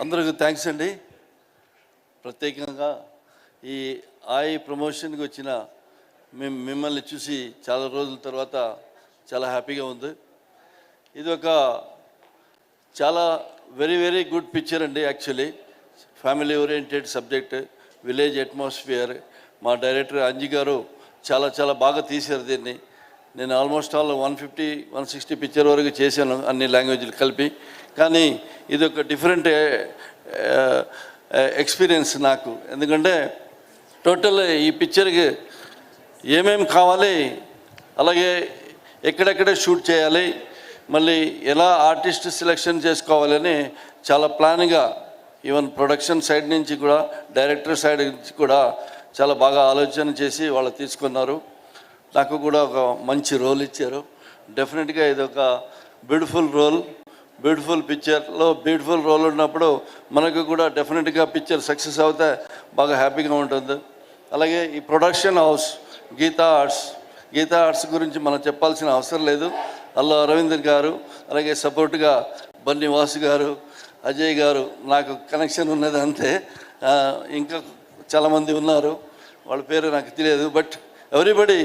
అందరికీ థ్యాంక్స్ అండి. ప్రత్యేకంగా ఈ ఆయి ప్రమోషన్కి వచ్చిన మిమ్మల్ని చూసి చాలా రోజుల తర్వాత చాలా హ్యాపీగా ఉంది. ఇది ఒక చాలా వెరీ వెరీ గుడ్ పిక్చర్ అండి. Actually family oriented subject, village atmosphere. మా డైరెక్టర్ అంజీ గారు చాలా బాగా తీశారు దీన్ని. నేను ఆల్మోస్ట్ ఆల్ 150-160 పిక్చర్ వరకు చేశాను అన్ని లాంగ్వేజ్లు కలిపి. కానీ ఇది ఒక డిఫరెంట్ ఎక్స్పీరియన్స్ నాకు. ఎందుకంటే టోటల్ ఈ పిక్చర్కి ఏమేమి కావాలి, అలాగే ఎక్కడెక్కడ షూట్ చేయాలి, మళ్ళీ ఎలా ఆర్టిస్ట్ సెలెక్షన్ చేసుకోవాలని చాలా ప్లాన్గా ఈవెన్ ప్రొడక్షన్ సైడ్ నుంచి కూడా డైరెక్టర్ సైడ్ నుంచి కూడా చాలా బాగా ఆలోచన చేసి వాళ్ళు తీసుకున్నారు. నాకు కూడా ఒక మంచి రోల్ ఇచ్చారు. డెఫినెట్గా ఇది ఒక బ్యూటిఫుల్ పిక్చర్లో బ్యూటిఫుల్ రోల్ ఉన్నప్పుడు మనకు కూడా డెఫినెట్గా పిక్చర్ సక్సెస్ అవుతే బాగా హ్యాపీగా ఉంటుంది. అలాగే ఈ ప్రొడక్షన్ హౌస్ గీతా ఆర్ట్స్ గురించి మనం చెప్పాల్సిన అవసరం లేదు. అల్లు అరవింద్ గారు, అలాగే సపోర్ట్గా బన్నీ వాసు గారు, అజయ్ గారు, నాకు కనెక్షన్ ఉన్నది అంతే. ఇంకా చాలామంది ఉన్నారు, వాళ్ళ పేరు నాకు తెలియదు. బట్ ఎవ్రీబడి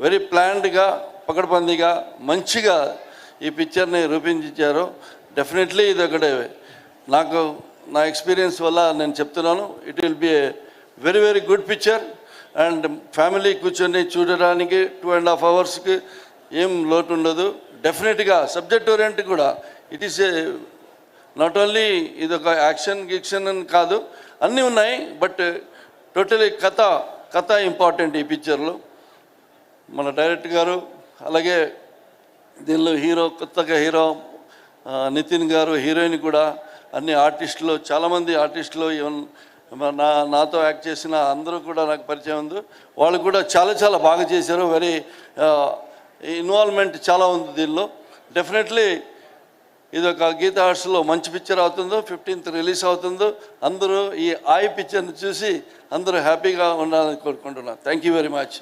వెరీ ప్లాన్డ్గా, పకడ్బందీగా మంచిగా ఈ పిక్చర్ని రూపొందించారు. డెఫినెట్లీ ఇది ఒకటి నాకు నా ఎక్స్పీరియన్స్ వల్ల నేను చెప్తున్నాను. It will be a very very good picture. And family కూర్చొని చూడడానికి 2.5 అవర్స్కి ఏం లోటు ఉండదు. డెఫినెట్గా సబ్జెక్ట్ ఓరియంట్ కూడా it is a not only ఇది ఒక యాక్షన్ అని కాదు, అన్నీ ఉన్నాయి. బట్ టోటలీ కథ ఇంపార్టెంట్ ఈ పిక్చర్లో. మన డైరెక్టర్ గారు, అలాగే దీనిలో కొత్తగా హీరో నితిన్ గారు, హీరోయిన్ కూడా, అన్ని ఆర్టిస్టులు, చాలామంది ఆర్టిస్టులు, ఈవెన్ నాతో యాక్ట్ చేసిన అందరూ కూడా నాకు పరిచయం ఉంది. వాళ్ళు కూడా చాలా బాగా చేశారు. వెరీ ఇన్వాల్వ్మెంట్ చాలా ఉంది దీనిలో. డెఫినెట్లీ ఇది ఒక గీతా ఆర్ట్స్లో మంచి పిక్చర్ అవుతుందో. 15th రిలీజ్ అవుతుందో. అందరూ ఈ ఆయి పిక్చర్ని చూసి అందరూ హ్యాపీగా ఉండాలని కోరుకుంటున్నాను. Thank you very much.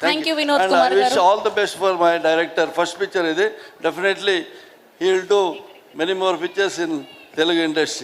Thank you, Vinod and Kumar I wish garu. all the best for my director. First picture is definitely he will do many more pictures in Telugu industry.